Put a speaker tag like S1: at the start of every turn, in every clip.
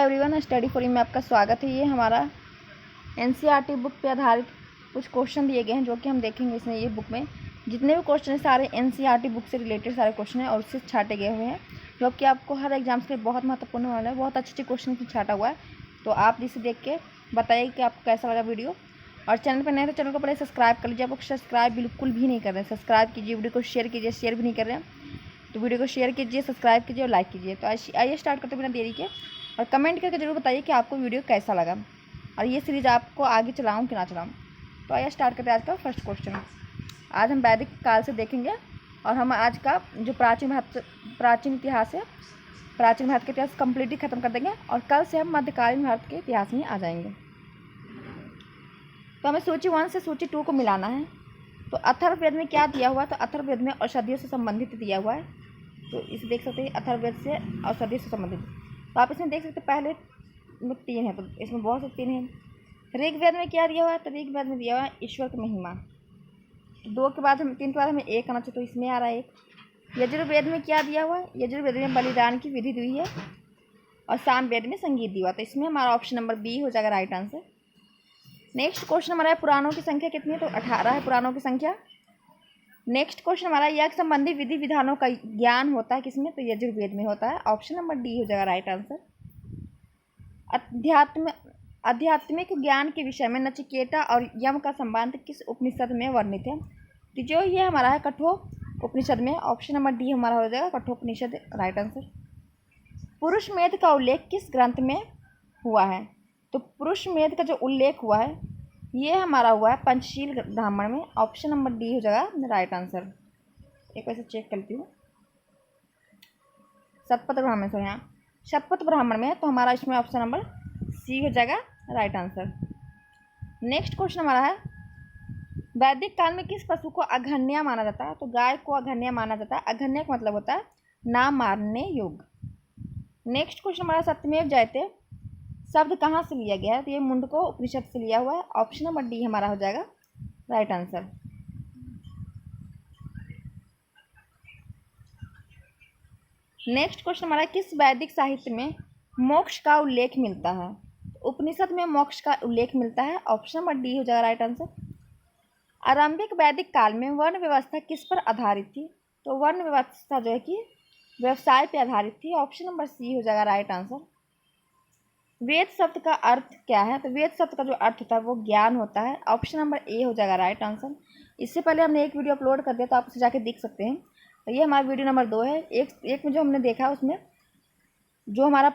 S1: Everyone, study for you में आपका स्वागत है। ये हमारा एनसीईआरटी बुक पे आधारित कुछ क्वेश्चन दिए गए हैं जो कि हम देखेंगे। इसमें ये बुक में जितने भी क्वेश्चन हैं सारे एनसीईआरटी बुक से रिलेटेड सारे क्वेश्चन हैं और उससे छाटे गए हुए हैं जो कि आपको हर एग्जाम्स के लिए बहुत महत्वपूर्ण वाला है। बहुत अच्छे क्वेश्चन से छाटा हुआ है, तो आप जिसे देख के बताइए कि आपको कैसा लगा वीडियो। और चैनल पर नए तो चैनल को पहले सब्सक्राइब कर लीजिए। आप लोग सब्सक्राइब बिल्कुल भी नहीं कर रहे हैं, सब्सक्राइब कीजिए, वीडियो को शेयर कीजिए, शेयर भी नहीं कर रहे हैं तो वीडियो को शेयर कीजिए, सब्सक्राइब कीजिए और लाइक कीजिए। तो आइए स्टार्ट करते बिना देरी के, और कमेंट करके जरूर बताइए कि आपको वीडियो कैसा लगा और ये सीरीज़ आपको आगे चलाऊं कि ना चलाऊं। तो आइए स्टार्ट करते हैं आज का फर्स्ट क्वेश्चन। आज हम वैदिक काल से देखेंगे और हम आज का जो प्राचीन इतिहास है, प्राचीन भारत के इतिहास कम्प्लीटली ख़त्म कर देंगे और कल से हम मध्यकालीन भारत के इतिहास में आ जाएंगे। तो हमें सूची 1 से सूची 2 को मिलाना है। तो अथर्ववेद में क्या दिया हुआ है? तो अथर्ववेद में औषधियों से संबंधित दिया हुआ है। तो इसे देख सकते हैं, अथर्ववेद से औषधियों से संबंधित। तो आप इसमें देख सकते हैं पहले में 3 है, तो इसमें बहुत से 3 हैं। ऋग्वेद में क्या दिया हुआ है? तो ऋग्वेद में दिया हुआ है ईश्वर की महिमा। 2 के बाद हम 3 के बाद हमें 1 आना चाहिए, तो इसमें आ रहा है 1। यजुर्वेद में क्या दिया हुआ है? यजुर्वेद में बलिदान की विधि दी है और सामवेद में संगीत दिया हुआ, तो इसमें हमारा ऑप्शन नंबर बी हो जाएगा राइट आंसर। नेक्स्ट क्वेश्चन हमारा है पुराणों की संख्या कितनी है? तो 18 है पुराणों की संख्या। नेक्स्ट क्वेश्चन हमारा यज्ञ संबंधी विधि विधानों का ज्ञान होता है किसमें? तो यजुर्वेद में होता है, ऑप्शन नंबर डी हो जाएगा राइट आंसर। आध्यात्मिक ज्ञान के विषय में नचिकेता और यम का संबंध किस उपनिषद में वर्णित है? तो जो ये हमारा है कठोर उपनिषद में, ऑप्शन नंबर डी हमारा हो जाएगा कठोपनिषद राइट आंसर। पुरुष मेध का उल्लेख किस ग्रंथ में हुआ है? तो पुरुष मेध का जो उल्लेख हुआ है ये हमारा हुआ है पंचशील ब्राह्मण में, ऑप्शन नंबर डी हो जाएगा राइट आंसर। एक वैसे चेक करती हूँ, शतपथ ब्राह्मण से यहाँ शतपथ ब्राह्मण में, तो हमारा इसमें ऑप्शन नंबर सी हो जाएगा राइट आंसर। नेक्स्ट क्वेश्चन हमारा है वैदिक काल में किस पशु को अघन्या माना जाता है? तो गाय को अघन्या माना जाता है। अघन्या का मतलब होता है ना मारने योग्य। नेक्स्ट क्वेश्चन हमारा सत्यमेव जयते शब्द कहाँ से लिया गया है? तो ये मुंडको उपनिषद से लिया हुआ है, ऑप्शन नंबर डी हमारा हो जाएगा राइट आंसर। नेक्स्ट क्वेश्चन हमारा किस वैदिक साहित्य में मोक्ष का उल्लेख मिलता है? उपनिषद में मोक्ष का उल्लेख मिलता है, ऑप्शन नंबर डी हो जाएगा राइट आंसर। आरंभिक वैदिक काल में वर्ण व्यवस्था किस पर आधारित थी? तो वर्ण व्यवस्था जो है कि व्यवसाय पर आधारित थी, ऑप्शन नंबर सी हो जाएगा राइट आंसर। वेद शब्द का अर्थ क्या है? तो वेद शब्द का जो अर्थ होता है वो ज्ञान होता है, ऑप्शन नंबर ए हो जाएगा राइट आंसर। इससे पहले हमने एक वीडियो अपलोड कर दिया, तो आप उसे जाके देख सकते हैं। तो ये हमारा वीडियो नंबर 2 है। एक में जो हमने देखा उसमें जो हमारा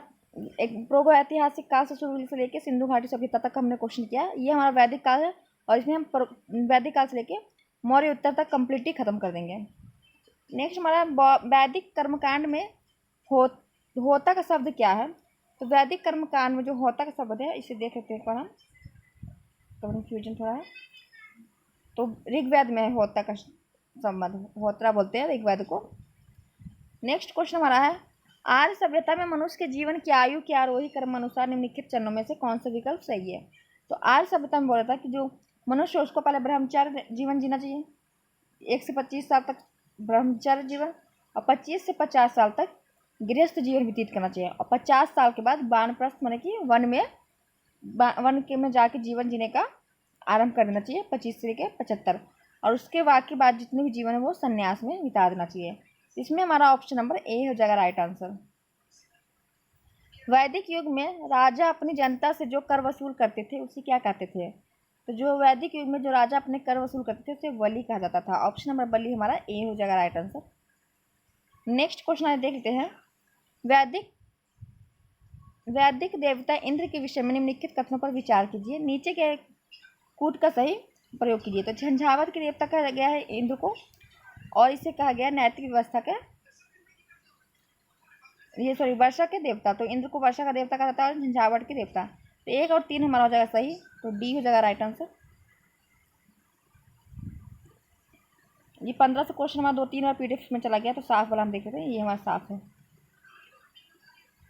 S1: एक प्रोगो ऐतिहासिक काल से शुरू से लेकर सिंधु घाटी सभ्यता तक हमने क्वेश्चन किया। ये हमारा वैदिक काल है और इसमें हम वैदिक काल से लेकर मौर्य उत्तर तक कम्प्लीटली खत्म कर देंगे। नेक्स्ट हमारा वैदिक कर्मकांड में होता का शब्द क्या है? तो वैदिक कर्मकांड में जो होता का शब्द है इसे देख लेते हैं पर हम, तो कन्फ्यूजन थोड़ा है। तो ऋग्वेद में होता का संबंध होत्रा बोलते हैं ऋग्वेद को। नेक्स्ट क्वेश्चन हमारा है आर्य सभ्यता में मनुष्य के जीवन की आयु के आरोही क्रम अनुसार निम्नलिखित चरणों में से कौन सा विकल्प सही है? तो आर्य सभ्यता में बोला था कि जो मनुष्य उसको पहले ब्रह्मचर्य जीवन जीना चाहिए, 1 से 25 साल तक ब्रह्मचर्य जीवन और 25 से 50 साल तक गृहस्थ जीवन व्यतीत करना चाहिए और 50 साल के बाद वानप्रस्थ माने कि वन के में जाके जीवन जीने का आरंभ कर देना चाहिए, 25 से लेकर 75, और उसके बाद जितने भी जीवन है वो संन्यास में बिता देना चाहिए। इसमें हमारा ऑप्शन नंबर ए हो जाएगा राइट आंसर। वैदिक युग में राजा अपनी जनता से जो कर वसूल करते थे उसे क्या कहते थे? तो जो वैदिक युग में जो राजा अपने कर वसूल करते थे उसे बलि कहा जाता था, ऑप्शन नंबर बलि हमारा ए हो जाएगा राइट आंसर। नेक्स्ट क्वेश्चन आगे देख लेते हैं वैदिक देवता इंद्र के विषय में निम्नलिखित कथनों पर विचार कीजिए, नीचे के कूट का सही प्रयोग कीजिए। तो झंझावात के देवता कहा गया है इंद्र को और इसे कहा गया नैतिक व्यवस्था के वर्षा के देवता। तो इंद्र को वर्षा का देवता कहा जाता है और झंझावात के देवता। तो 1 और 3 हमारा हो जाएगा सही, तो डी हो जाएगा राइट आंसर। ये 15 से क्वेश्चन हमारा 2-3 बार पीडीएफ में चला गया, तो साफ वाला हम देख लेते हैं, ये हमारा साफ है।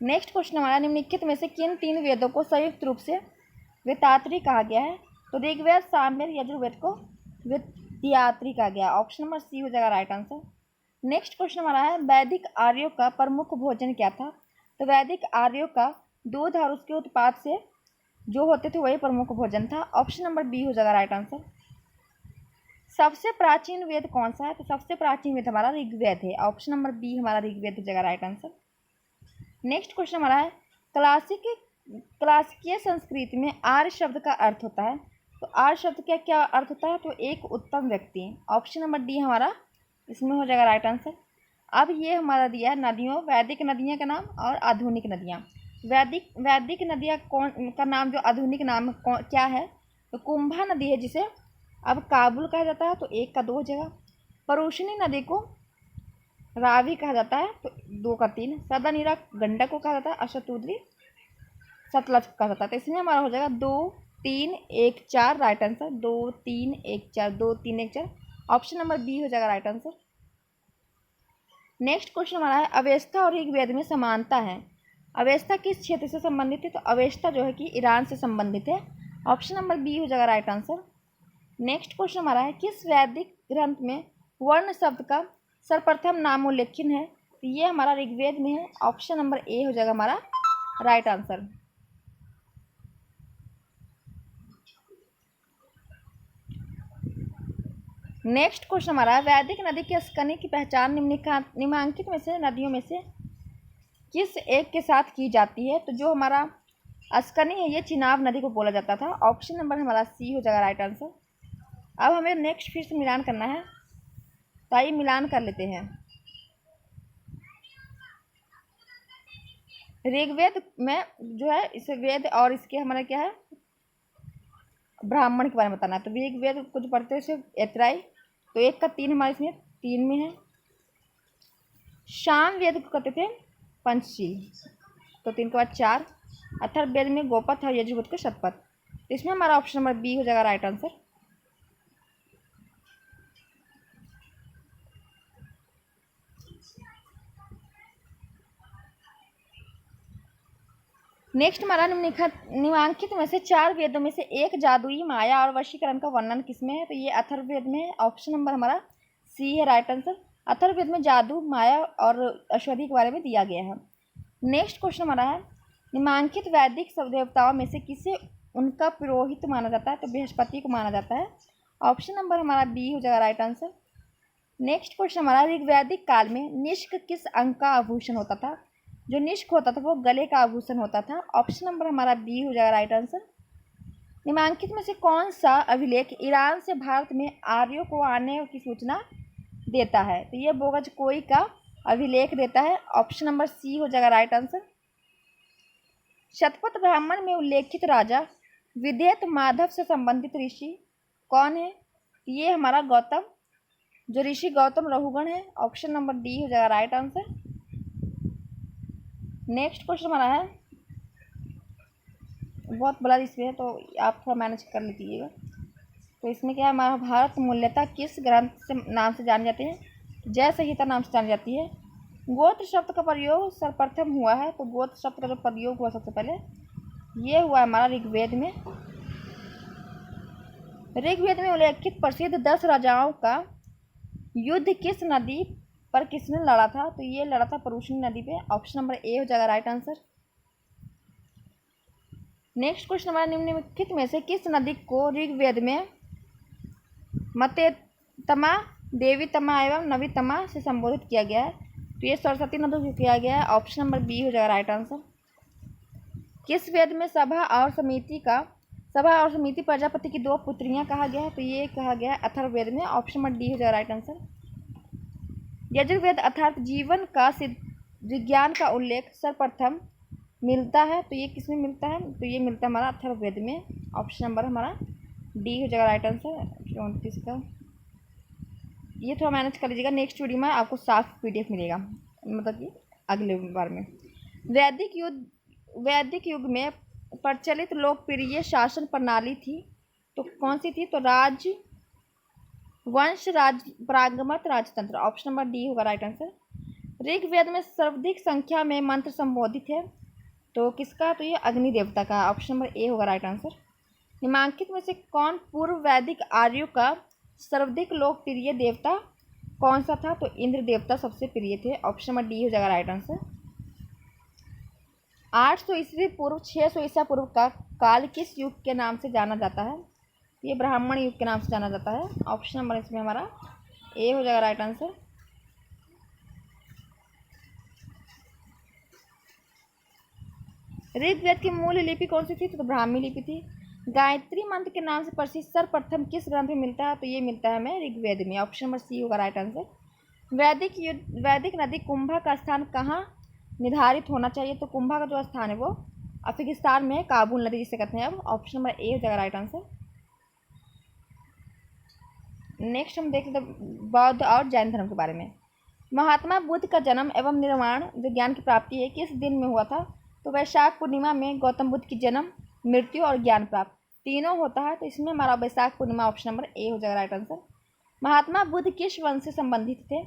S1: नेक्स्ट क्वेश्चन हमारा निम्नलिखित में से किन 3 वेदों को संयुक्त रूप से वेदात्री कहा गया है? तो ऋग्वेद, सामवेद, यजुर्वेद को वेदात्री कहा गया, ऑप्शन नंबर सी हो जाएगा राइट आंसर। नेक्स्ट क्वेश्चन हमारा है वैदिक आर्यों का प्रमुख भोजन क्या था? तो वैदिक आर्यों का दूध और उसके उत्पाद से जो होते थे वही प्रमुख भोजन था। ऑप्शन नंबर बी हो जाएगा राइट आंसर। सबसे प्राचीन वेद कौन सा है? तो सबसे प्राचीन वेद हमारा ऋग्वेद है। ऑप्शन नंबर बी हमारा ऋग्वेद हो जाएगा राइट आंसर। नेक्स्ट क्वेश्चन हमारा है क्लासिकीय संस्कृति में आर्य शब्द का अर्थ होता है। तो आर्य शब्द का क्या अर्थ होता है? तो एक उत्तम व्यक्ति। ऑप्शन नंबर डी हमारा इसमें हो जाएगा राइट आंसर। अब ये हमारा दिया है नदियों, वैदिक नदियों का नाम और आधुनिक नदियाँ। वैदिक नदियाँ कौन का नाम, जो आधुनिक नाम क्या है? तो कुंभा नदी है, जिसे अब काबुल कहा जाता है, तो एक का दो जगह। परुषणी नदी को रावी कहा जाता है, तो दो का तीन। सदानीरा गंडक को कहा जाता है, अशतुद्री सतलज कहा जाता है। तो इसमें हमारा हो जाएगा 2 3 1 4 right answer. 2 3 1 4 2 3 1 4 option number B हो जाएगा राइट आंसर। नेक्स्ट क्वेश्चन हमारा है अवेस्ता और ऋग्वेद में समानता है। अवेस्ता किस क्षेत्र से संबंधित है? तो अवेस्ता जो है कि ईरान से संबंधित है। ऑप्शन नंबर बी हो जाएगा राइट आंसर। नेक्स्ट क्वेश्चन हमारा है किस वैदिक ग्रंथ में वर्ण शब्द का सर्वप्रथम नामोल्लेखन है? तो ये हमारा ऋग्वेद में है। ऑप्शन नंबर ए हो जाएगा हमारा राइट आंसर। नेक्स्ट क्वेश्चन हमारा है वैदिक नदी के स्कनी की पहचान निम्नलिखित में से नदियों में से किस एक के साथ की जाती है? तो जो हमारा अस्कनी है ये चिनाब नदी को बोला जाता था। ऑप्शन नंबर हमारा सी हो जाएगा राइट आंसर। अब हमें नेक्स्ट फिर से मिलान करना है, तो आइए मिलान कर लेते हैं। ऋग्वेद में जो है इस वेद और इसके हमारा क्या है ब्राह्मण के बारे में बताना है। तो ऋग्वेद को जो पढ़ते हैं इसे एतराई, तो एक का तीन हमारे इसमें तीन में है। शाम वेद को कहते थे पंचशील, तो तीन के बाद चार। अथर्ववेद में गोपथ और यजुर्वेद को शतपथ। तो इसमें हमारा ऑप्शन नंबर बी हो जाएगा राइट आंसर। नेक्स्ट हमारा निम्नलिखित में से चार वेदों में से एक जादुई माया और वशीकरण का वर्णन किसमें है? तो ये अथर्ववेद में है। ऑप्शन नंबर हमारा सी है राइट आंसर। अथर्ववेद में जादू, माया और औषधि के बारे में दिया गया है। नेक्स्ट क्वेश्चन हमारा है निम्नलिखित वैदिक सब देवताओं में से किसे उनका पुरोहित माना जाता है? तो बृहस्पति को माना जाता है। ऑप्शन नंबर हमारा बी हो जाएगा राइट आंसर। नेक्स्ट क्वेश्चन हमारा ऋग्वैदिक काल में निष्क किस अंग का आभूषण होता था? जो निष्क होता था वो गले का आभूषण होता था। ऑप्शन नंबर हमारा बी हो जाएगा राइट आंसर। निम्नलिखित में से कौन सा अभिलेख ईरान से भारत में आर्यों को आने की सूचना देता है? तो ये बोगज कोई का अभिलेख देता है। ऑप्शन नंबर सी हो जाएगा राइट आंसर। शतपथ ब्राह्मण में उल्लेखित राजा विदेत माधव से संबंधित ऋषि कौन है? ये हमारा गौतम, जो ऋषि गौतम रघुगण है। ऑप्शन नंबर डी हो जाएगा राइट आंसर। नेक्स्ट क्वेश्चन हमारा है बहुत बड़ा इसमें है, तो आप थोड़ा मैनेज कर लीजिएगा। तो इसमें क्या है महाभारत मूल्यतः किस ग्रंथ से नाम से जाने जाते हैं? जय संहिता नाम से जानी जाती है। गोत्र शब्द का प्रयोग सर्वप्रथम हुआ है, तो गोत्र शब्द का जो प्रयोग हुआ सबसे पहले ये हुआ हमारा ऋग्वेद में। ऋग्वेद में उल्लेखित प्रसिद्ध 10 राजाओं का युद्ध किस नदी पर किसने लड़ा था? तो ये लड़ा था परुषणी नदी पे। ऑप्शन नंबर ए हो जाएगा राइट आंसर। नेक्स्ट क्वेश्चन हमारा निम्नलिखित में से किस नदी को ऋग्वेद में मतेतमा, देवीतमा एवं नवीतमा से संबोधित किया गया है? तो ये सरस्वती नदी को किया गया है। ऑप्शन नंबर बी हो जाएगा राइट आंसर। किस वेद में सभा और समिति प्रजापति की दो पुत्रियां कहा गया है? तो ये कहा गया है अथर्ववेद में। ऑप्शन नंबर डी हो जाएगा राइट आंसर। यजुर्वेद अर्थात जीवन का विज्ञान का उल्लेख सर्वप्रथम मिलता है, तो ये किसमें मिलता है? तो ये मिलता है हमारा अथर्ववेद में। ऑप्शन नंबर हमारा डी हो जाएगा राइट आंसर 34 का। ये थोड़ा मैनेज कर लीजिएगा, नेक्स्ट वीडियो में आपको साफ पीडीएफ मिलेगा, मतलब कि अगले बार में। वैदिक युग में प्रचलित लोकप्रिय शासन प्रणाली थी, तो कौन सी थी? तो वंश प्रागमत राजतंत्र। ऑप्शन नंबर डी होगा राइट आंसर। ऋग्वेद में सर्वाधिक संख्या में मंत्र संबोधित है, तो किसका? तो ये अग्नि देवता का। ऑप्शन नंबर ए होगा राइट आंसर। निम्नलिखित में से कौन पूर्व वैदिक आर्यों का सर्वाधिक लोकप्रिय देवता कौन सा था? तो इंद्र देवता सबसे प्रिय थे। ऑप्शन नंबर डी हो जाएगा राइट आंसर। 800 ईस्वी पूर्व 600 ईसा पूर्व का काल किस युग के नाम से जाना जाता है? ये ब्राह्मण युग के नाम से जाना जाता है। ऑप्शन नंबर इसमें हमारा ए हो जाएगा राइट आंसर। ऋग्वेद की मूल लिपि कौन सी थी? तो ब्राह्मी लिपि थी। गायत्री मंत्र के नाम से प्रसिद्ध सर्वप्रथम किस ग्रंथ में मिलता है? तो ये मिलता है हमें ऋग्वेद में। ऑप्शन नंबर सी होगा राइट आंसर। वैदिक नदी कुंभा का स्थान कहाँ निर्धारित होना चाहिए? तो कुंभा का जो स्थान है वो अफगानिस्तान में काबुल नदी जिसे कहते हैं। अब ऑप्शन नंबर ए हो जाएगा राइट आंसर। नेक्स्ट हम देख लेते हैं बौद्ध और जैन धर्म के बारे में। महात्मा बुद्ध का जन्म एवं निर्वाण जो ज्ञान की प्राप्ति है किस दिन में हुआ था? तो वैशाख पूर्णिमा में गौतम बुद्ध की जन्म, मृत्यु और ज्ञान प्राप्त तीनों होता है। तो इसमें हमारा Vaishakh Purnima option number A हो जाएगा राइट आंसर। महात्मा बुद्ध किस वंश से संबंधित थे?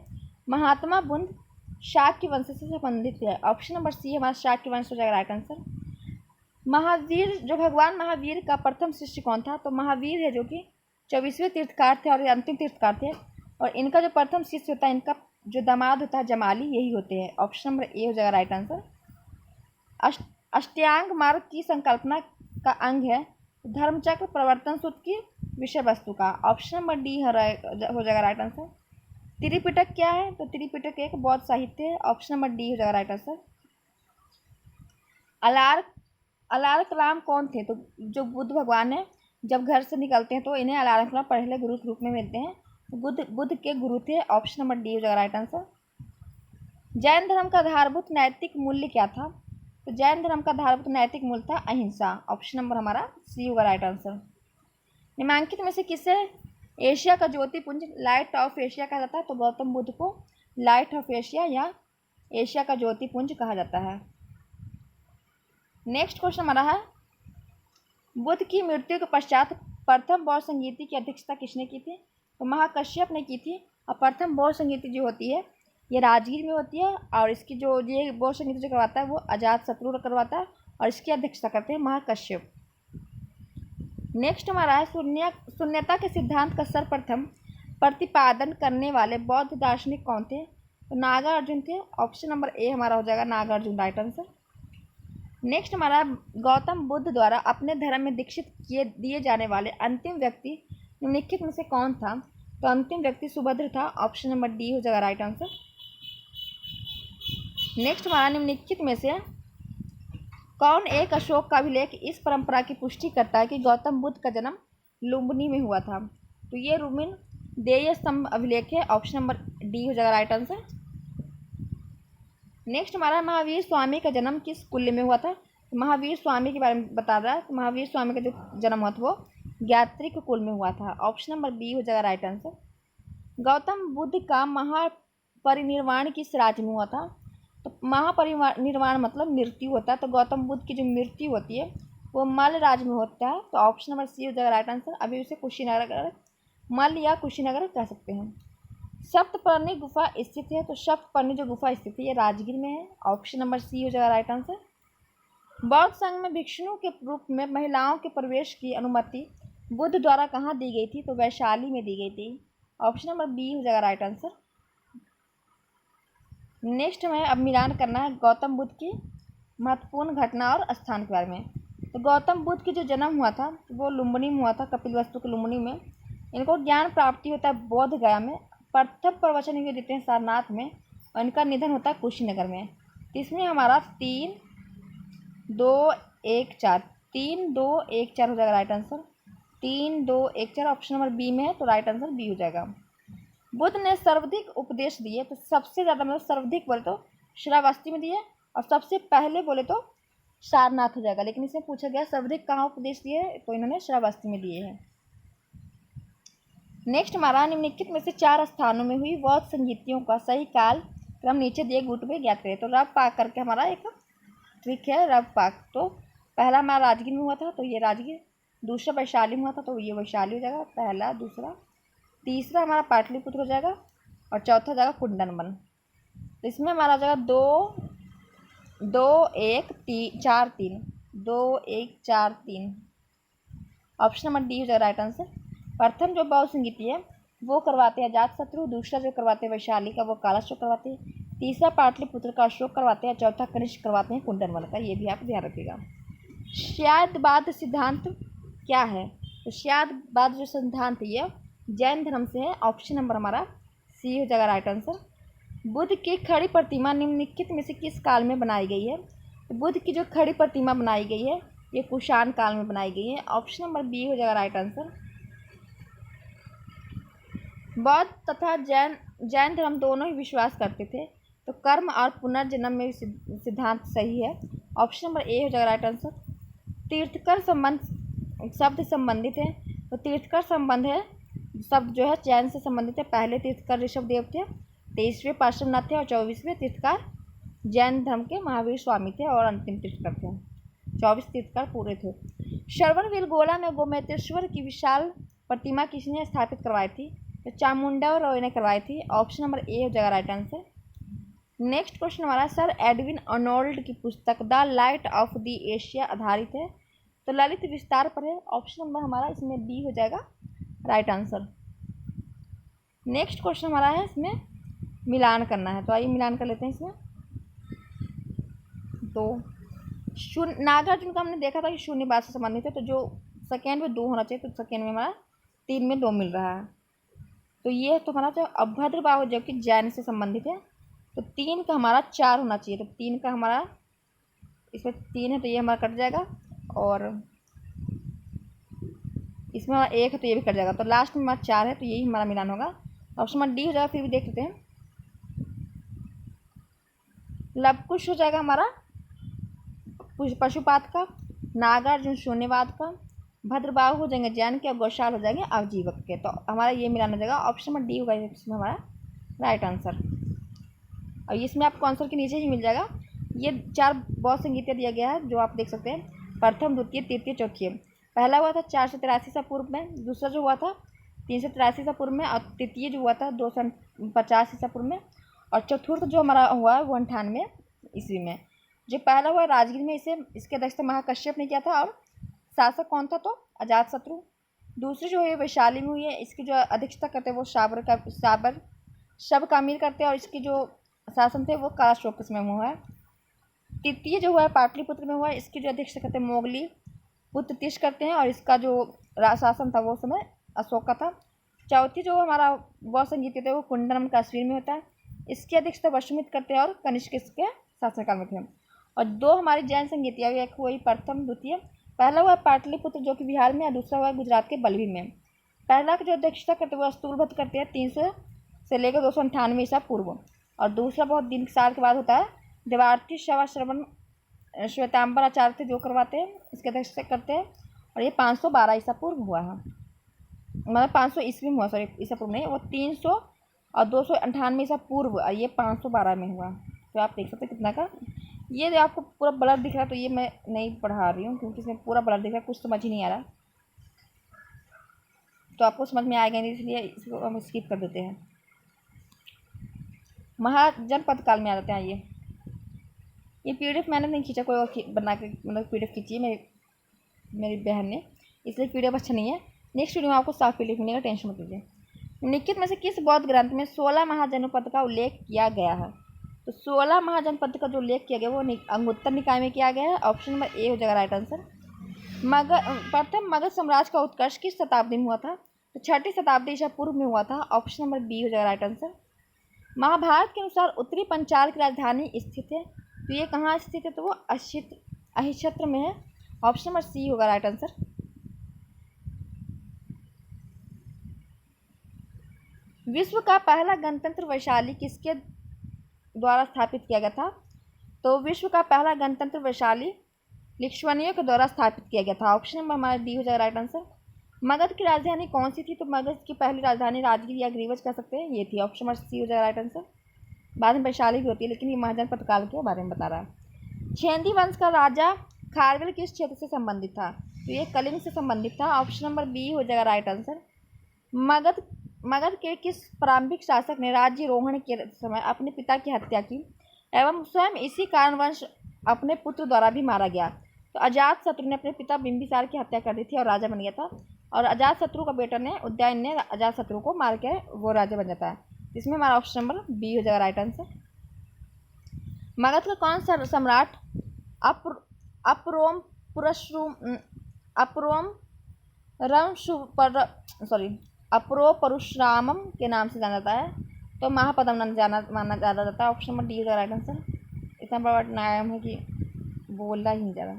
S1: महात्मा बुद्ध शाक्य वंश से संबंधित है। ऑप्शन नंबर सी हमारा शाक्य वंश हो जाएगा राइट आंसर। महावीर जो भगवान महावीर का प्रथम शिष्य कौन था? तो महावीर है जो कि 24वें तीर्थकार थे और ये अंतिम तीर्थकार थे। और इनका जो प्रथम शिष्य होता है, इनका जो दामाद होता है जमाली, यही होते हैं। ऑप्शन नंबर ए हो जाएगा राइट आंसर। अष्टांग मार्ग की संकल्पना का अंग है धर्मचक्र प्रवर्तन सूत्र की विषय वस्तु का। ऑप्शन नंबर डी हो जाएगा राइट आंसर। त्रिपिटक क्या है? तो त्रिपिटक एक बौद्ध साहित्य है। ऑप्शन नंबर डी हो जाएगा राइट आंसर। अलार्क राम कौन थे? तो जो बुद्ध भगवान है, जब घर से निकलते हैं तो इन्हें अलार्क राम पहले गुरु के रूप में मिलते हैं। बुद्ध के गुरु थे। ऑप्शन नंबर डी हो जाएगा राइट आंसर। जैन धर्म का आधारभूत नैतिक मूल्य क्या था? तो जैन धर्म का आधारभूत नैतिक मूल्य था अहिंसा। ऑप्शन नंबर हमारा सी होगा राइट आंसर। निम्नलिखित में से किसे एशिया का ज्योतिपुंज लाइट ऑफ एशिया कहा जाता है? तो गौतम बुद्ध को लाइट ऑफ एशिया या एशिया का ज्योतिपुंज कहा जाता है। नेक्स्ट क्वेश्चन हमारा है बुद्ध की मृत्यु के पश्चात प्रथम बौद्ध संगीति की अध्यक्षता किसने की थी? तो महाकश्यप ने की थी। और प्रथम बौद्ध संगीति जो होती है ये राजगीर में होती है और इसकी जो ये बौद्ध संगीति जो करवाता है वो अजातशत्रु करवाता है और इसकी अध्यक्षता करते हैं महाकश्यप। नेक्स्ट हमारा है शून्यता के सिद्धांत का सर्वप्रथम प्रतिपादन करने वाले बौद्ध दार्शनिक कौन थे? तो नागार्जुन थे। ऑप्शन नंबर ए हमारा हो जाएगा नागार्जुन राइट आंसर। नेक्स्ट हमारा गौतम बुद्ध द्वारा अपने धर्म में दीक्षित दिए जाने वाले अंतिम व्यक्ति निम्नलिखित में से कौन था? तो अंतिम व्यक्ति सुभद्र था। ऑप्शन नंबर डी हो जाएगा राइट आंसर। नेक्स्ट हमारा निम्नलिखित में से कौन एक अशोक का अभिलेख इस परंपरा की पुष्टि करता है कि गौतम बुद्ध का जन्म लुम्बिनी में हुआ था? तो ये रूमिन देय स्तंभ अभिलेख है। ऑप्शन नंबर डी हो जाएगा राइट आंसर। नेक्स्ट हमारा महावीर स्वामी का जन्म किस कुल्य में हुआ था? तो महावीर स्वामी के बारे में बता रहा है। तो महावीर स्वामी का जो जन्म हुआ था वो ज्ञात्रिक कुल में हुआ था। ऑप्शन नंबर बी हो जाएगा राइट आंसर। गौतम बुद्ध का महापरिनिर्वाण किस राज्य में हुआ था? तो महापरिनिर्वाण मतलब मृत्यु होता है। तो गौतम बुद्ध की जो मृत्यु होती है वो मल्ल राज्य में होता है। तो ऑप्शन नंबर सी हो जाएगा राइट आंसर। अभी उसे कुशीनगर मल्ल या कुशीनगर कह सकते हैं। सप्तपर्णी गुफा स्थित है। तो सप्तपर्णी जो गुफा स्थित है ये राजगीर में है। ऑप्शन नंबर सी हो जाएगा राइट आंसर। बौद्ध संघ में भिक्षुओं के रूप में महिलाओं के प्रवेश की अनुमति बुद्ध द्वारा कहाँ दी गई थी? तो वैशाली में दी गई थी। ऑप्शन नंबर बी हो जाएगा राइट आंसर। नेक्स्ट हमें अब मिलान करना है गौतम बुद्ध की महत्वपूर्ण घटना और स्थान के बारे में। तो गौतम बुद्ध की जो जन्म हुआ था वो लुम्बिनी में हुआ था, कपिलवस्तु के लुम्बिनी में। इनको ज्ञान प्राप्ति होता है बोध गया में। प्रथम प्रवचन ये देते हैं सारनाथ में और इनका निधन होता है कुशीनगर में। तो इसमें हमारा 3, 2, 1, 4 3, 2, 1, 4 हो जाएगा right answer. 3, 2, 1, 4 option number B में है। तो राइट आंसर बी हो जाएगा। बुद्ध ने सर्वाधिक उपदेश दिए। तो सबसे ज़्यादा मतलब सर्वाधिक बोले तो श्रावस्ती में दिए और सबसे पहले बोले तो सारनाथ हो जाएगा। लेकिन इसमें पूछा गया सर्वाधिक कहाँ उपदेश दिए, तो इन्होंने श्रावस्ती में दिए हैं। नेक्स्ट हमारा निम्नलिखित में से 4 स्थानों में हुई बौद्ध संगीतियों का सही काल क्रम नीचे दिए गुट में ज्ञात करें। तो रव पाक करके हमारा एक ट्रिक है रव पाक। तो पहला हमारा राजगीर में हुआ था तो ये राजगीर, दूसरा वैशाली में हुआ था तो ये वैशाली हो जाएगा पहला, दूसरा, तीसरा हमारा पाटलिपुत्र हो जाएगा और चौथा हो जाएगा कुंडनवन। तो इसमें हमारा हो जाएगा 2, 2, 1, 4, 3 2, 1, 4, 3 ऑप्शन नंबर डी हो जाएगा राइट आंसर। प्रथम जो बौद्ध संगीति है वो करवाते हैं अजातशत्रु, दूसरा जो करवाते हैं वैशाली का वो कालाशोक करवाते हैं, तीसरा पाटलिपुत्र का अशोक करवाते हैं, चौथा कनिष्क करवाते हैं कुंदनवन का। ये भी आप ध्यान रखिएगा। श्यादवाद सिद्धांत क्या है? तो श्यादवाद जो सिद्धांत है ये जैन धर्म से है। ऑप्शन नंबर हमारा सी हो जाएगा राइट आंसर। बुद्ध की खड़ी प्रतिमा निम्नलिखित में से किस काल में बनाई गई है? तो बुद्ध की जो खड़ी प्रतिमा बनाई गई है ये कुषाण काल में बनाई गई है। ऑप्शन नंबर बी हो जाएगा राइट आंसर। बौद्ध तथा जैन धर्म दोनों ही विश्वास करते थे, तो कर्म और पुनर्जन्म में सिद्धांत सही है। ऑप्शन नंबर ए हो जाएगा राइट आंसर। तीर्थकर संबंध शब्द संबंधित है, तो तीर्थकर संबंध है शब्द जो है जैन से संबंधित है। पहले तीर्थकर ऋषभदेव थे, 23वें पार्श्वनाथ थे और 24वें तीर्थकर जैन धर्म के महावीर स्वामी थे और अंतिम तीर्थकर थे। 24 तीर्थकर पूरे थे। श्रवणबेलगोला में गोमतेश्वर की विशाल प्रतिमा किसने स्थापित करवाई थी? तो चामुंडा रॉय ने करवाई थी। ऑप्शन नंबर ए हो जाएगा राइट आंसर। नेक्स्ट क्वेश्चन हमारा सर एडविन अर्नोल्ड की पुस्तक the light of the Asia आधारित है, तो ललित विस्तार पर है। ऑप्शन नंबर हमारा इसमें बी हो जाएगा राइट आंसर। नेक्स्ट क्वेश्चन हमारा है इसमें मिलान करना है, तो आइए मिलान कर लेते हैं इसमें। तो शून्य नागार्जुन का हमने देखा था कि शून्य बात से संबंधित है, तो जो सेकेंड में 2 होना चाहिए, तो सेकेंड में हमारा 3 में 2 मिल रहा है। तो ये तो हमारा जो अभद्र बाहु जो कि जैन से संबंधित है, तो 3 का हमारा 4 होना चाहिए, तो 3 का हमारा इसमें 3 है तो ये हमारा कट जाएगा, और इसमें हमारा 1 है तो ये भी कट जाएगा। तो लास्ट में हमारा 4 है, तो यही हमारा मिलान होगा। ऑप्शन नंबर डी हो जाएगा। फिर भी देख लेते हैं। लवकुश हो जाएगा हमारा पशुपात का, नागार्जुन शून्यवाद का, भद्रबाहु हो जाएंगे जैन के और गौशाल हो जाएंगे अवजीवक के। तो हमारा ये मिलान हो जाएगा। ऑप्शन नंबर डी होगा इसमें हमारा राइट आंसर। और इसमें आपको आंसर के नीचे ही मिल जाएगा। ये 4 बौद्ध संगीत दिया गया है जो आप देख सकते हैं। प्रथम, द्वितीय, तृतीय, चौथी। पहला हुआ था 483 ईसा पूर्व में, दूसरा जो हुआ था 383 ईसा पूर्व में, और तृतीय जो हुआ था 250 ईसा पूर्व में, और चतुर्थ जो हमारा हुआ है वो 98 ईस्वी में। जो पहला हुआ राजगीर में, इसके अध्यक्षता महाकश्यप ने किया था, और शासक कौन था? तो अजातशत्रु। दूसरी जो है वैशाली में हुई है, इसकी जो अध्यक्षता करते हैं वो शबकामीर करते हैं, और इसकी जो शासन थे वो कालाशोक के समय में हुआ है। तृतीय जो हुआ है पाटलिपुत्र में हुआ है, इसकी जो अध्यक्षता करते हैं मोगली पुत्र तीस करते हैं, और इसका जो शासन था वो समय अशोक का था। चौथी जो हमारा बौद्ध संगीत थे वो कुंडनम कश्मीर में होता है, इसकी अध्यक्षता वशुमित करते हैं और कनिष्क के शासनकाल में थे। और 2 हमारी जैन संगीत एक हुई प्रथम, द्वितीय। पहला हुआ पाटलिपुत्र जो कि बिहार में, और दूसरा हुआ गुजरात के बलबीर में। पहला की जो अध्यक्षता करते हैं वो स्तूलभद्र करते हैं 300 से लेकर 298 ईसा पूर्व, और दूसरा बहुत दिन साल के बाद होता है देवार्थी शवा श्रवण श्वेतांबर आचार्य थे जो करवाते हैं, इसके अध्यक्षता करते हैं, और ये 512 ईसा पूर्व हुआ है, मतलब 500 ईस्वी में हुआ, सॉरी ईसा पूर्व नहीं, वो 300 और 298 ईसा पूर्व, और ये 512 में हुआ। तो आप देख सकते हैं कितना का। ये जो आपको पूरा ब्लर दिख रहा है तो ये मैं नहीं पढ़ा रही हूँ क्योंकि इसमें पूरा ब्लर दिख रहा है, कुछ समझ ही नहीं आ रहा, तो आपको समझ में आएगा नहीं, इसलिए इसको हम स्किप कर देते हैं। महाजनपद काल में आ जाते हैं। ये पीडीएफ मैंने नहीं खींचा, कोई और बना के मतलब पीडीएफ खींची है मेरी बहन ने, इसलिए पीडीएफ अच्छा नहीं है। नेक्स्ट वीडियो में आपको साफ पीडीएफ मिलेगा, टेंशन मत लीजिए। निम्नलिखित में से किस बौद्ध ग्रंथ में 16 महाजनपद का उल्लेख किया गया है? तो 16 महाजनपद का जो उल्लेख किया गया वो अंगुत्तर निकाय में किया गया है। ऑप्शन नंबर ए हो जाएगा राइट आंसर। प्रथम मगध साम्राज्य का उत्कर्ष किस शताब्दी में हुआ था? तो 6ठी शताब्दी ईसा पूर्व में हुआ था। ऑप्शन नंबर बी हो जाएगा राइट आंसर। महाभारत के अनुसार उत्तरी पंचाल की राजधानी स्थित है, तो ये कहाँ स्थित है? तो वो अहिक्षेत्र में है। ऑप्शन नंबर सी होगा राइट आंसर। विश्व का पहला गणतंत्र वैशाली किसके द्वारा स्थापित किया गया था? तो विश्व का पहला गणतंत्र वैशाली लिच्छवियों के द्वारा स्थापित किया गया था। ऑप्शन नंबर हमारा डी हो जाएगा राइट आंसर। मगध की राजधानी कौन सी थी? तो मगध की पहली राजधानी राजगीर या ग्रीवज कह सकते हैं, ये थी। ऑप्शन नंबर सी हो जाएगा राइट आंसर। बाद में वैशाली भी होती है, लेकिन ये महाजनपद काल के बारे में बता रहा है। छेदी वंश का राजा खारवेल किस क्षेत्र से संबंधित था? तो ये कलिंग से संबंधित था। ऑप्शन नंबर बी हो जाएगा राइट आंसर। मगध के किस प्रारंभिक शासक ने राज्यारोहण के समय अपने पिता की हत्या की एवं स्वयं इसी कारणवश अपने पुत्र द्वारा भी मारा गया? तो अजातशत्रु ने अपने पिता बिंबिसार की हत्या कर दी थी और राजा बन गया था, और अजातशत्रु का बेटा ने उदयन ने अजातशत्रु को मार के वो राजा बन जाता है। इसमें हमारा ऑप्शन नंबर बी हो जाएगा राइट आंसर। मगध का कौन सा सम्राट अप अप्रोम पुरश्रुम अप्रोम सॉरी अप्रो परशुरामम के नाम से जाना जाता है? तो महापद्म नंद माना जाना जाता है। Option number D is right answer. इतना बड़ा नाम है कि बोलना ही नहीं जा रहा।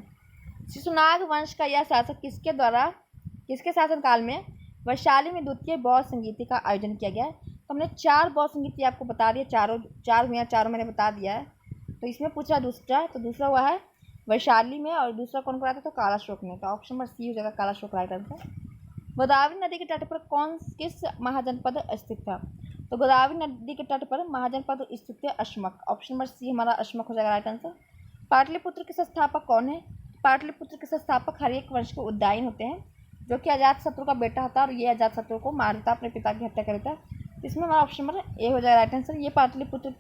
S1: शिशुनाग वंश का यह शासक किसके शासनकाल में वैशाली में द्वितीय बौद्ध संगीति का आयोजन किया गया है? तो हमने 4 बौद्ध संगीति आपको बता दिया, चारों मैंने बता दिया है। तो इसमें पूछा दूसरा, तो दूसरा हुआ है वैशाली में, और दूसरा कौन कराया था? तो कालाशोक में। तो ऑप्शन नंबर सी हो जाएगा कालाशोक राइट आंसर। गोदावरी नदी के तट पर किस महाजनपद स्थित था? तो गोदावरी नदी के तट पर महाजनपद स्थित है अश्मक। ऑप्शन नंबर सी हमारा अश्मक हो जाएगा राइट आंसर। पाटलिपुत्र के संस्थापक कौन है? पाटलिपुत्र के संस्थापक हर्यक वंश के उदयन होते हैं, जो कि अजातशत्रु का बेटा था, और ये अजातशत्रु को मार देता, अपने पिता की हत्या कर देता। इसमें हमारा ऑप्शन नंबर ए हो जाएगा राइट आंसर। ये पाटलिपुत्र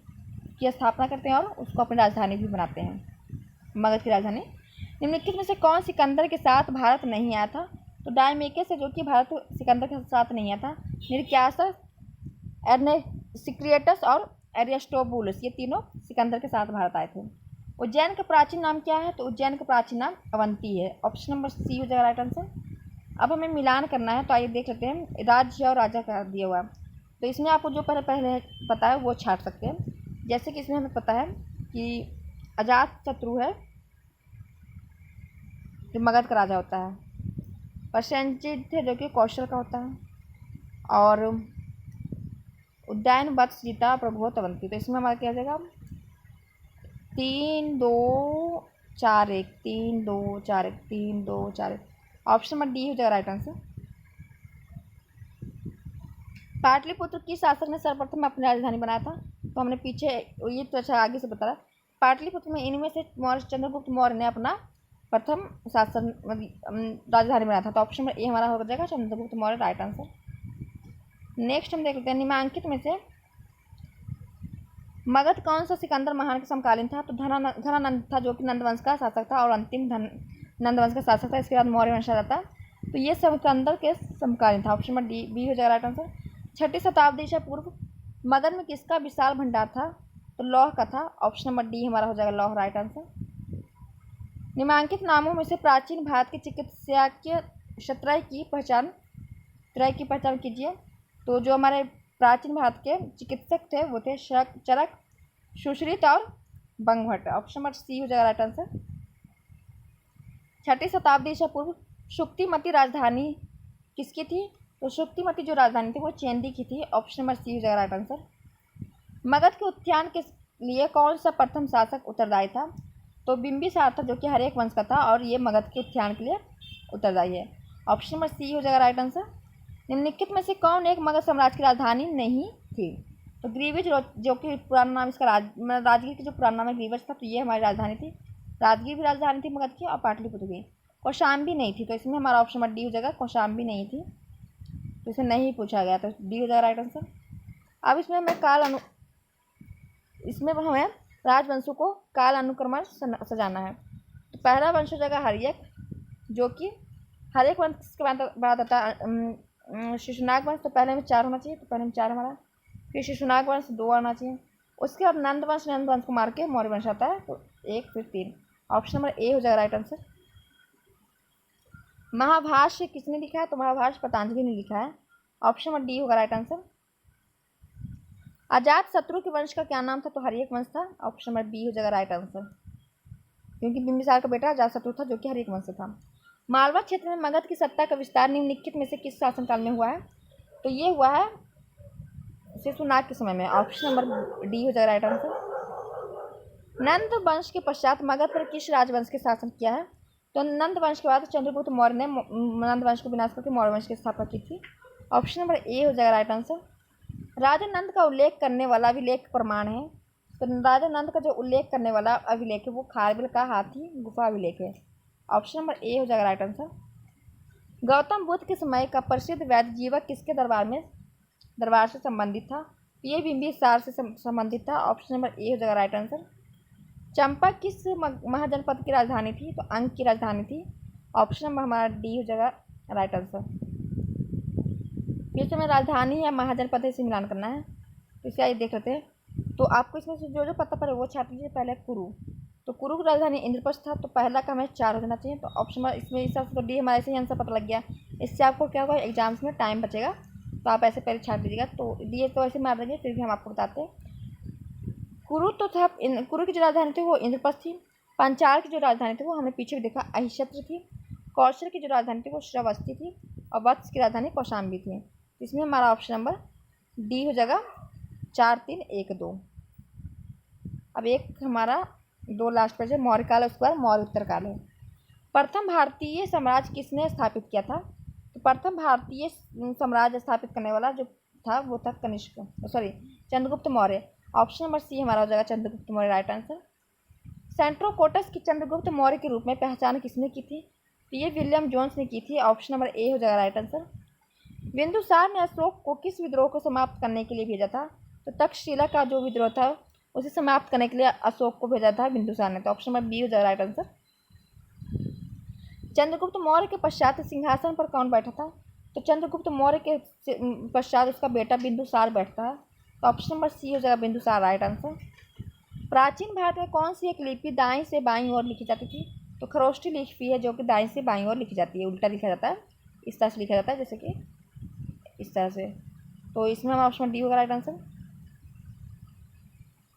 S1: की स्थापना करते हैं और उसको अपनी राजधानी भी बनाते हैं, मगध की राजधानी। निम्नलिखित में से कौन सिकंदर के साथ भारत नहीं आया था? तो डायमेकस है जो कि भारत सिकंदर के साथ नहीं आया था। निर्क्यासस, सिक्रियटस और एरिस्टोबुलस, ये तीनों सिकंदर के साथ भारत आए थे। उज्जैन का प्राचीन नाम क्या है? तो उज्जैन का प्राचीन नाम अवंती है। ऑप्शन नंबर सी हो जाएगा राइट आंसर। अब हमें मिलान करना है, तो आइए देख लेते हैं राज्य और राजा का दिया हुआ। तो इसमें आपको जो पहले पता है वो छाट सकते हैं। जैसे कि इसमें हमें पता है कि अजातशत्रु है जो मगध का राजा होता है, प्रसेनजित है जो कि कौशल का होता है, और उदयन वत्स जीता प्रभुवत अवंती। तो इसमें हमारा क्या हो जाएगा 3 2 4 1 3 2 4 1 3 2 4 1। ऑप्शन नंबर डी हो जाएगा राइट आंसर। पाटलिपुत्र की शासक ने सर्वप्रथम अपनी राजधानी बनाया था? तो हमने पीछे ये तो अच्छा आगे से बता रहा। पाटलिपुत्र में इनमें से चंद्रगुप्त मौर्य ने अपना प्रथम शासन राजधानी बनाया था। तो ऑप्शन नंबर ए हमारा हो जाएगा Chandragupta Maurya right answer. Next हम देख लेते हैं निम्नलिखित में से मगध कौन सा सिकंदर महान के समकालीन था? तो धनानंद था जो कि नंदवंश का शासक था, और अंतिम नंदवंश का शासक था। इसके बाद मौर्य वंश आता था। तो ये सिकंदर के समकालीन था। ऑप्शन नंबर डी बी हो जाएगा राइट आंसर। 6ठी शताब्दी से पूर्व मगध में किसका विशाल भंडार था? तो लौह का था। ऑप्शन नंबर डी हमारा हो जाएगा लौह राइट आंसर। निम्नलिखित नामों में से प्राचीन भारत के चिकित्सकीय त्रय की पहचान कीजिए। तो जो हमारे प्राचीन भारत के चिकित्सक थे वो थे चरक, सुश्रुत और बंगभट्ट। ऑप्शन नंबर सी हो जाएगा राइट आंसर। 6ठी शताब्दी से पूर्व शुक्तिमती राजधानी किसकी थी? तो शुक्तिमती जो राजधानी थी वो चेंदी की थी। ऑप्शन नंबर सी हो जाएगा राइट आंसर। मगध के उत्थान के लिए कौन सा प्रथम शासक उत्तरदायी था? तो बिंबिसार था जो कि हर्यक वंश का था, और ये मगध के उत्थान के लिए उत्तरदायी है। ऑप्शन नंबर सी हो जाएगा राइट आंसर। निम्नलिखित में से कौन एक मगध साम्राज्य की राजधानी नहीं थी? तो ग्रीविज जो कि पुराना नाम इसका राजगीर की जो पुराना नाम है ग्रीविज था, तो ये हमारी राजधानी थी। राजगीर भी राजधानी थी मगध की, और पाटलिपुत्र भी। कौशाम्बी नहीं थी, तो इसमें हमारा ऑप्शन नंबर डी हो जाएगा कौशाम्बी नहीं थी, तो इसे नहीं पूछा गया, तो डी हो जाएगा राइट आंसर। अब इसमें हमें हमें राजवंशों को काल अनुक्रम सजाना है। तो पहला वंश हो जाएगा हर्यक, जो कि हर्यक वंश के बाद आता है शिशुनाग वंश। तो पहले में 4 होना चाहिए, तो पहले में 4 हमारा। फिर शिशुनाग वंश 2 आना चाहिए। उसके बाद नंद वंश को मार के मौर्य वंश आता है, तो 1 फिर 3। ऑप्शन नंबर ए हो जाएगा राइट आंसर। महाभाष्य किसने लिखा है? तो महाभाष्य पतंजलि ने लिखा है। ऑप्शन नंबर डी होगा राइट आंसर। अजातशत्रु के वंश का क्या नाम था? तो हर्यक वंश था। ऑप्शन नंबर बी हो जाएगा राइट आंसर, क्योंकि बिंबिसार का बेटा अजातशत्रु था जो कि हर्यक वंश था। मालवा क्षेत्र में मगध की सत्ता का विस्तार निम्नलिखित में से किस शासनकाल में हुआ है? तो ये हुआ है शिशुनाग के समय में। ऑप्शन नंबर डी हो जाएगा राइट आंसर। नंद वंश के पश्चात मगध पर किस राजवंश के शासन किया है? तो नंद वंश के बाद चंद्रगुप्त मौर्य ने नंद वंश को विनाश करके मौर्य वंश की स्थापना की थी। ऑप्शन नंबर ए हो जाएगा राइट आंसर। राजा नंद का उल्लेख करने वाला अभिलेख प्रमाण है। तो राजा नंद का जो उल्लेख करने वाला अभिलेख है वो खारबिल का हाथी गुफा अभिलेख है। ऑप्शन नंबर ए हो जाएगा राइट आंसर। गौतम बुद्ध के समय का प्रसिद्ध वैद्य जीवक किसके दरबार से संबंधित था? ये बिंबिसार से संबंधित था। ऑप्शन नंबर ए हो जाएगा राइट आंसर। चंपा किस महाजनपद की राजधानी थी? तो अंक की राजधानी थी। ऑप्शन नंबर हमारा डी हो जाएगा राइट आंसर। फिर से हमें राजधानी या महाजनपद से मिलान करना है, तो इसे आइए देख लेते हैं। तो आपको इसमें से जो जो पता पड़े वो छाट लीजिए। पहले कुरु, तो कुरु की राजधानी इंद्रप्रस्थ था, तो पहला का हमें 4 हो जाना चाहिए। तो ऑप्शन नंबर इसमें इस हिसाब से तो डी हमारा ऐसे ही आंसर पता लग गया। इससे आपको क्या होगा, एग्जाम्स में टाइम बचेगा, तो आप ऐसे पहले छाट दीजिएगा। तो ये तो ऐसे मार देंगे, फिर भी हम आपको बताते हैं। कुरु तो था, कुरु की जो राजधानी थी वो इंद्रप्रस्थ थी। पांचाल की जो राजधानी थी वो हमने पीछे भी देखा अहिच्छत्र थी। कौशल की जो राजधानी थी वो श्रावस्ती थी। और वत्स की राजधानी कौशाम्बी थी। इसमें हमारा ऑप्शन नंबर डी हो जाएगा, 4 3 1 2। अब एक हमारा 2 लास्ट पेज है, मौर्य काल, उसके बाद मौर्य उत्तर काल है। प्रथम भारतीय साम्राज्य किसने स्थापित किया था? तो प्रथम भारतीय साम्राज्य स्थापित करने वाला जो था वो था Kanishka, sorry Chandragupta Maurya. Option number C हमारा हो जाएगा Chandragupta Maurya, right answer. Sandrocottus की चंद्रगुप्त मौर्य के रूप में पहचान किसने की थी? तो ये विलियम जोन्स ने की थी। ऑप्शन नंबर ए हो जाएगा राइट आंसर। बिंदुसार ने अशोक को किस विद्रोह को समाप्त करने के लिए भेजा था? तो तक्षशिला का जो विद्रोह था उसे समाप्त करने के लिए अशोक को भेजा था बिंदुसार ने। तो ऑप्शन नंबर बी हो जाएगा राइट आंसर। चंद्रगुप्त मौर्य के पश्चात सिंहासन पर कौन बैठा था? तो चंद्रगुप्त मौर्य के पश्चात उसका बेटा बिंदुसार बैठता है। तो ऑप्शन नंबर सी हो जाएगा बिंदुसार, राइट आंसर। प्राचीन भारत में कौन सी एक लिपि दाएं से बाईं ओर लिखी जाती थी? तो खरोष्टी लिपि है जो कि दाएं से बाईं ओर लिखी जाती है, उल्टा लिखा जाता है, इस तरह से लिखा जाता है जैसे कि इस तरह से। तो इसमें हमारा ऑप्शन डी होगा राइट आंसर।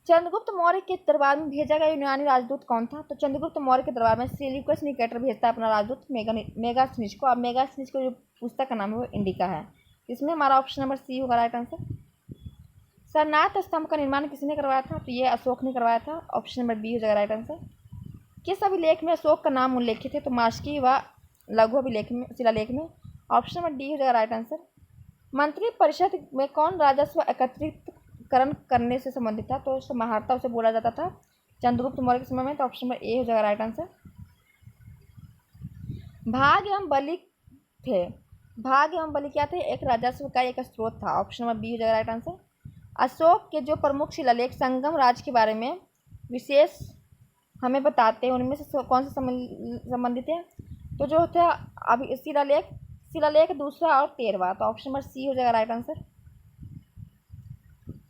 S1: चंद्रगुप्त मौर्य के दरबार में भेजा गया यूनानी राजदूत कौन था? तो चंद्रगुप्त मौर्य के दरबार में सेल्यूकस निकेटर भेजता है अपना राजदूत मेगास्थनीज को। अब मेगास्थनीज को जो पुस्तक का नाम है वो इंडिका है। इसमें हमारा ऑप्शन नंबर सी होगा राइट आंसर। सरनाथ स्तंभ का निर्माण किसने करवाया था? तो ये अशोक ने करवाया था। ऑप्शन नंबर बी हो जाएगा राइट आंसर। किस अभिलेख में अशोक का नाम उल्लेखित है? तो मास्की व लघु अभिलेख में, शिलालेख में। ऑप्शन नंबर डी हो जाएगा राइट आंसर। मंत्री परिषद में कौन राजस्व एकत्रितकरण करने से संबंधित था? तो समाहर्ता उसे बोला जाता था चंद्रगुप्त मौर्य के समय में। तो ऑप्शन नंबर ए हो जाएगा राइट आंसर। भाग एवं बलि थे, भाग एवं बलि क्या थे? एक राजस्व का एक स्रोत था। ऑप्शन नंबर बी हो जाएगा राइट आंसर। अशोक के जो प्रमुख शिलालेख संगम राज के बारे में विशेष हमें बताते हैं, उनमें से कौन से संबंधित है? तो जो था अभी शिलालेख दूसरा और 13वां। तो ऑप्शन नंबर सी हो जाएगा राइट आंसर।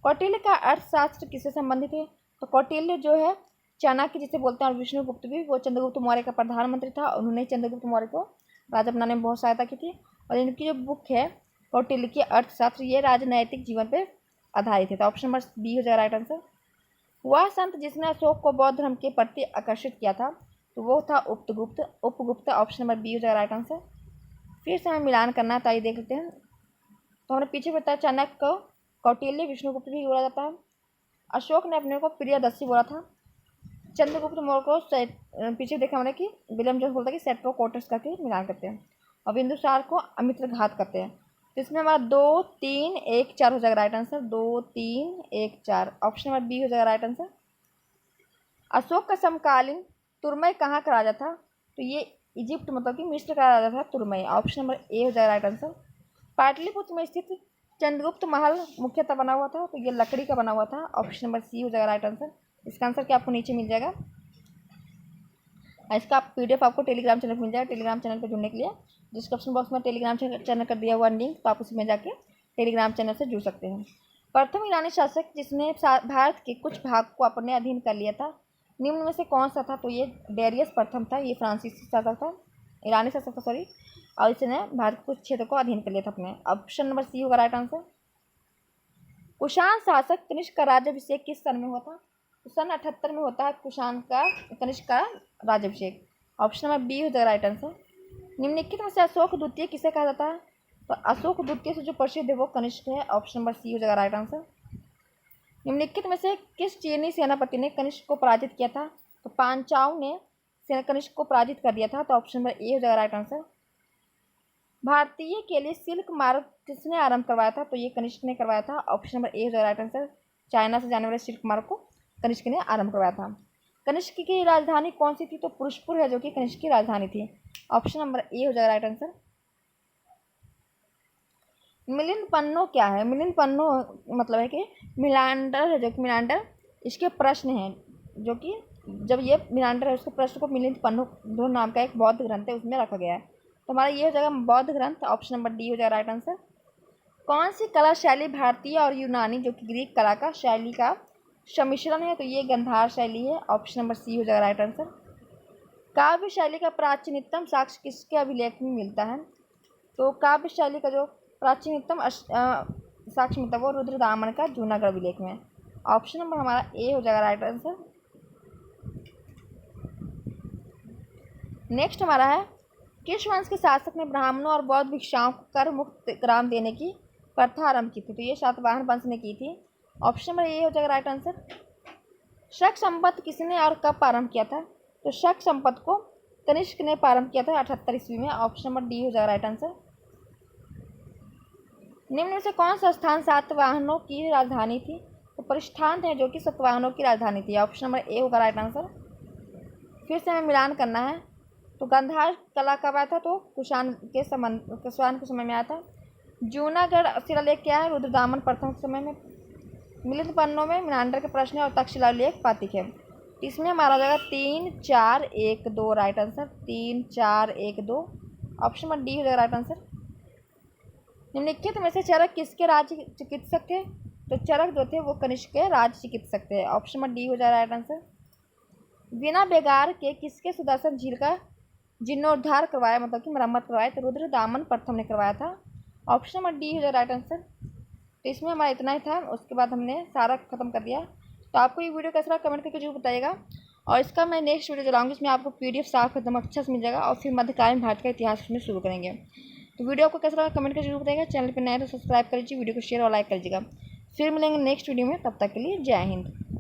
S1: कौटिल्य का अर्थशास्त्र किससे संबंधित है? तो कौटिल्य जो है चाणक्य जिसे बोलते हैं, और विष्णुगुप्त भी, वो चंद्रगुप्त मौर्य का प्रधानमंत्री था। उन्होंने चंद्रगुप्त मौर्य को राजा बनाने में बहुत सहायता की थी। और इनकी जो बुक है कौटिल्य की अर्थशास्त्र, ये राजनैतिक जीवन पर आधारित है। तो ऑप्शन नंबर बी हो जाएगा राइट आंसर। वह संत जिसने अशोक को बौद्ध धर्म के प्रति आकर्षित किया था, तो वो था उपगुप्त। ऑप्शन नंबर बी हो जाएगा राइट आंसर। फिर से हमें मिलान करना है, तो आइए देख लेते हैं। तो हमने पीछे बताया चाणक्य को कौटिल्य, विष्णुगुप्त भी बोला जाता है। अशोक ने अपने को प्रियदर्शी बोला था। चंद्रगुप्त मौर्य को पीछे देखा हमने कि विलियम जोन्स बोलता है कि सेट्रोकोटस करके मिलान करते हैं। और बिंदुसार को अमित्रघात करते हैं। तो इसमें हमारा 2 3 1 4 हो जाएगा right answer. 2 3 1 4, option number B हो जाएगा राइट आंसर। अशोक का समकालीन तुर्मय कहाँ का राजा था? तो ये इजिप्ट मतलब कि मिस्र का राजा था तुर्मय। ऑप्शन नंबर ए हो जाएगा राइट आंसर। पाटलिपुत्र में स्थित चंद्रगुप्त महल मुख्यतः बना हुआ था, तो ये लकड़ी का बना हुआ था। ऑप्शन नंबर सी हो जाएगा राइट आंसर। इसका आंसर क्या आपको नीचे मिल जाएगा। इसका पीडीएफ आपको टेलीग्राम चैनल पर मिल जाएगा। टेलीग्राम चैनल पर जुड़ने के लिए डिस्क्रिप्शन बॉक्स में टेलीग्राम चैनल कर दिया हुआ लिंक, तो आप उसमें जाके टेलीग्राम चैनल से जुड़ सकते हैं। प्रथम ईरानी शासक जिसने भारत के कुछ भाग को अपने अधीन कर लिया था, निम्न में से कौन सा था? तो ये डेरियस प्रथम था। ये फ्रांसीसी शासक था, ईरानी शासक था सॉरी, और इसने भारत के कुछ क्षेत्र को अधीन कर लिया था अपने। ऑप्शन नंबर सी होगा राइट आंसर। कुषाण शासक कनिष्क का राज्याभिषेक किस सन में हुआ था? तो सन 78 में होता है कनिष्क का राज्याभिषेक। ऑप्शन नंबर बी हो जाएगा राइट आंसर। निम्नलिखित में से अशोक द्वितीय किसे कहा जाता है? तो अशोक द्वितीय से जो प्रसिद्ध है वो कनिष्क है। ऑप्शन नंबर सी हो जाएगा राइट आंसर। निम्नलिखित में से किस चीनी सेनापति ने कनिष्क को पराजित किया था? तो पांचाल ने कनिष्क को पराजित कर दिया था। तो ऑप्शन नंबर ए हो जाएगा राइट आंसर। भारतीय के लिए सिल्क मार्ग किसने आरंभ करवाया था? तो ये कनिष्क ने करवाया था। ऑप्शन नंबर ए हो जाएगा राइट आंसर। चाइना से जाने वाले सिल्क मार्ग को कनिष्क ने आरंभ करवाया था। कनिष्क की राजधानी कौन सी थी? तो पुरुषपुर है जो कि कनिष्क की राजधानी थी। ऑप्शन नंबर ए हो जाएगा राइट आंसर। मिलिंद पन्नो क्या है? मिलिंद पन्नो मतलब है कि मिलांडर है, जो कि मिलांडर इसके प्रश्न हैं, जो कि जब ये मिलांडर है उसके प्रश्न को मिलिंद पन्नो नाम का एक बौद्ध ग्रंथ है उसमें रखा गया है। तो हमारा ये हो जाएगा बौद्ध ग्रंथ। ऑप्शन नंबर डी हो जाएगा राइट आंसर। कौन सी कला शैली भारतीय और यूनानी जो कि ग्रीक कला का शैली का सम्मिश्रण है तो ये गंधार शैली है, ऑप्शन नंबर सी हो जाएगा राइट आंसर। काव्य शैली का प्राचीनतम साक्ष्य किसके अभिलेख में मिलता है? तो काव्य शैली का जो प्राचीनतम साक्ष्य मिलता है वो रुद्रदामन का जूनागढ़ अभिलेख में। ऑप्शन नंबर हमारा ए हो जाएगा राइट आंसर। नेक्स्ट हमारा है, किस वंश के शासक ने ब्राह्मणों और बौद्ध भिक्षुओं को कर मुक्त ग्राम देने की प्रथा आरंभ की थी? तो ये सातवाहन वंश ने की थी। ऑप्शन नंबर ए हो जाएगा राइट आंसर। शक संपत किसने और कब प्रारंभ किया था? तो शक संपत को कनिष्क ने प्रारंभ किया था 78 ईस्वी में। ऑप्शन नंबर डी हो जाएगा राइट आंसर। निम्न में से कौन सा स्थान सातवाहनों की राजधानी थी? तो परिष्ठान है जो कि सातवाहनों की राजधानी थी। ऑप्शन नंबर ए होगा राइट आंसर। फिर से हमें मिलान करना है। तो गांधार कला कब आया था? तो कुषाण के समय में आया था। जूनागढ़ शिलालेख क्या है? रुद्रदामन प्रथम के समय में। मिलित पन्नों में मीनांडर के प्रश्न और तक्षशिला लेख पातिक है। इसमें हमारा हो जाएगा 3 4 1 2 right answer. 3 4 1 2 option number D हो जाएगा राइट आंसर। निम्नलिखित में से चरक किसके राज्य चिकित्सक थे? तो चरक जो थे वो कनिष्क के राज्य चिकित्सक थे। ऑप्शन नंबर डी हो जाएगा राइट आंसर। बिना बेगार के किसके सुदर्शन झील का जीर्णोद्धार करवाया, मतलब कि मरम्मत करवाया? तो रुद्रदामन प्रथम ने करवाया था। ऑप्शन नंबर डी हो जाएगा राइट आंसर। तो इसमें हमारा इतना ही था, उसके बाद हमने सारा खत्म कर दिया। तो आपको ये वीडियो कैसा लगा कमेंट करके जरूर बताइएगा। और इसका मैं नेक्स्ट वीडियो चलाऊँगी, इसमें आपको PDF साफ एकदम अच्छा से मिल जाएगा और फिर मध्यकालीन भारत का इतिहास में शुरू करेंगे। तो वीडियो आपको कैसा लगा कमेंट करके जरूर बताइएगा। चैनल पर नए तो सब्सक्राइब कर लीजिए, वीडियो को शेयर और लाइक कर लीजिएगा। फिर मिलेंगे नेक्स्ट वीडियो में, तब तक के लिए जय हिंद।